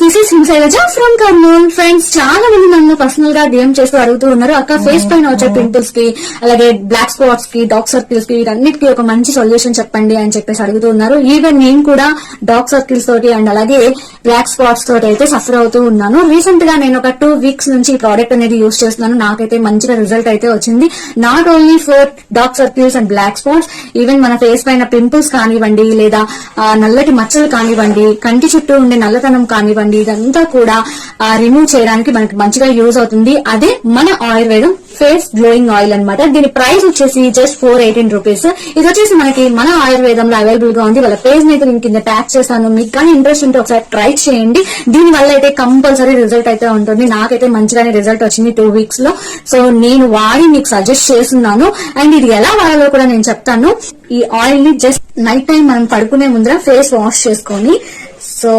This is Himasailaja from Kurnool. Friends, చాలా మంది నన్ను పర్సనల్ గా డిఎం చేస్తూ అడుగుతూ ఉన్నారు, అక్క ఫేస్ పైన వచ్చే పింపుల్స్ కి, అలాగే బ్లాక్ స్పాట్స్ కి, డార్క్ సర్కిల్స్ కి, వీటన్నిటికీ ఒక మంచి సొల్యూషన్ చెప్పండి అని చెప్పేసి అడుగుతూ ఉన్నారు. ఈవెన్ నేను కూడా డార్క్ సర్కిల్స్ తోటి అండ్ అలాగే బ్లాక్ స్పాట్స్ తోటి అయితే సఫర్ అవుతూ ఉన్నాను. రీసెంట్ గా నేను ఒక 2 వీక్స్ నుంచి ఈ ప్రోడక్ట్ అనేది యూజ్ చేస్తున్నాను. నాకైతే మంచిగా రిజల్ట్ అయితే వచ్చింది. Not only for dark circles and black spots, even మన ఫేస్ పైన పింపుల్స్ కానివ్వండి, లేదా నల్లటి మచ్చలు కానివ్వండి, కంటి చుట్టూ ఉండే నల్లతనం కానివ్వండి, ఇదంతా కూడా రిమూవ్ చేయడానికి మనకి మంచిగా యూజ్ అవుతుంది. అదే మన ఆయుర్వేదం ఫేస్ గ్లోయింగ్ ఆయిల్ అన్నమాట. దీని ప్రైస్ వచ్చేసి జస్ట్ 418 రూపీస్. ఇది వచ్చేసి మనకి మన ఆయుర్వేదంలో అవైలబుల్ గా ఉంది. వాళ్ళ పేజ్ అయితే నేను కింద ట్యాగ్ చేశాను. మీకు కానీ ఇంట్రెస్ట్ ఉంటే ఒకసారి ట్రై చేయండి. దీని వల్ల అయితే కంపల్సరీ రిజల్ట్ అయితే ఉంటుంది. నాకైతే మంచిగానే రిజల్ట్ వచ్చింది 2 వీక్స్ లో. సో నేను వాడి మీకు సజెస్ట్ చేస్తున్నాను. అండ్ ఇది ఎలా వాడాలో కూడా నేను చెప్తాను. ఈ ఆయిల్ ని జస్ట్ నైట్ టైం మనం పడుకునే ముందర ఫేస్ వాష్ చేసుకొని, సో